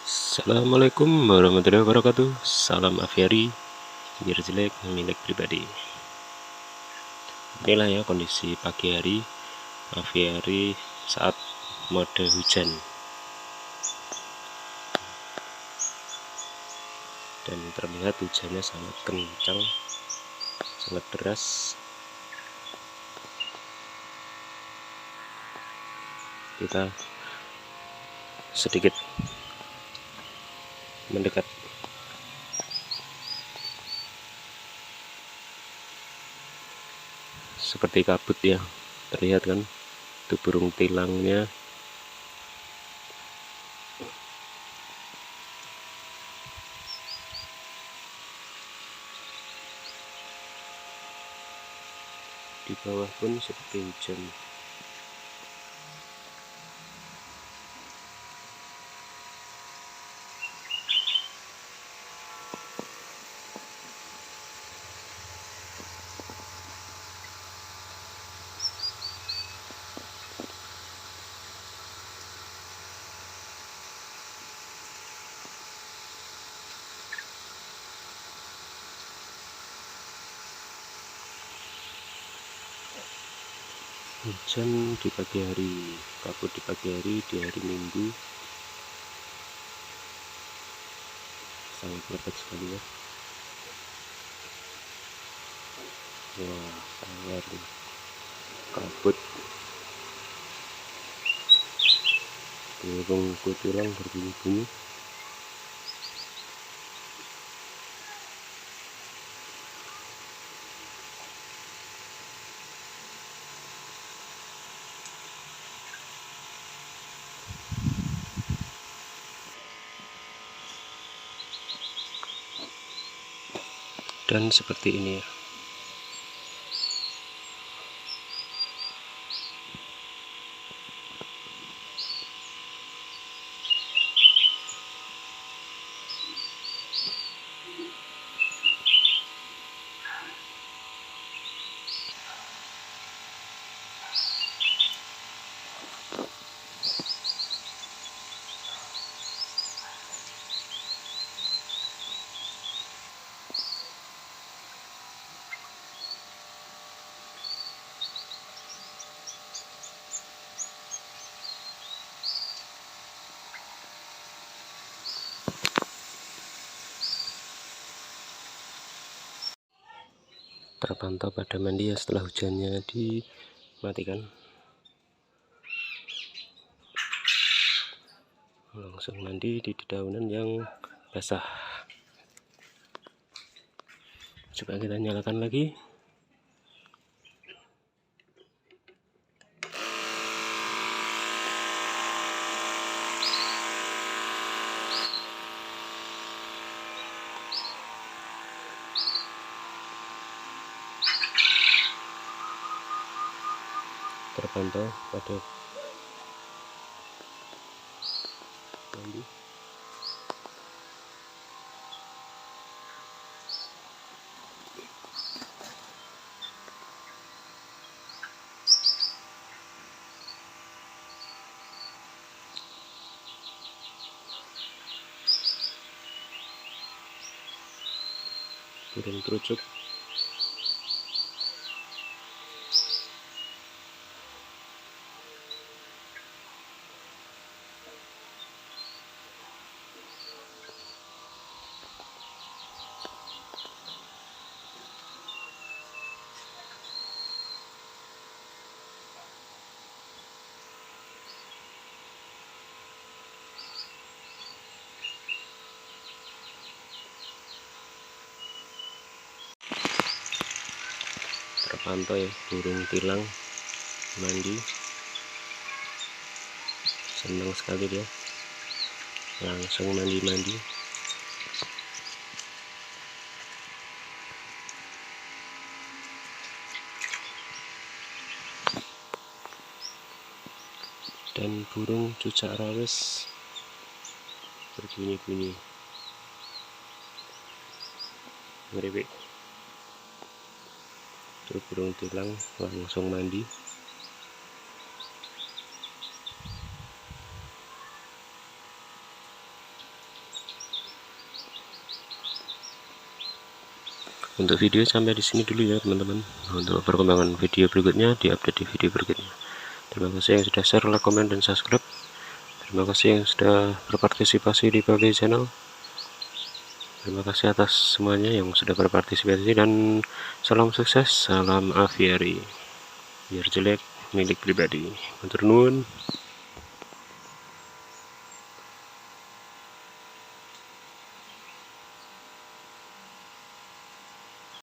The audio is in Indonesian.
Assalamualaikum warahmatullahi wabarakatuh. Salam aviari, biar jelek milik pribadi. Inilah ya kondisi pagi hari aviari saat mode hujan. Dan terlihat hujannya sangat kencang, sangat deras. Kita sedikit mendekat. Seperti kabut ya, terlihat kan, itu burung tilangnya. Di bawah pun seperti hujan. Hujan di pagi hari, kabut di pagi hari di hari Minggu, sangat lebat sekali ya. Wah, sangat kabut. Burung kutilang berbunyi-bunyi. Dan seperti ini ya. Terpantau pada mandi ya setelah hujannya dimatikan. Langsung mandi di dedaunan yang basah. Coba kita nyalakan lagi. Terpantau pada mandi. Burung terucuk. Terpantau ya burung tilang mandi. Senang sekali dia, langsung mandi-mandi. Dan burung cucak rawes berbunyi-bunyi. Meripik. Itu burung tilang langsung mandi. Untuk video sampai di sini dulu ya teman-teman. Untuk perkembangan video berikutnya diupdate di video berikutnya. Terima kasih yang sudah share, like, komen, dan subscribe. Terima kasih yang sudah berpartisipasi di Pavli Channel. Terima kasih atas semuanya yang sudah berpartisipasi, dan salam sukses, salam aviari. Biar jelek milik pribadi. Matur nuwun.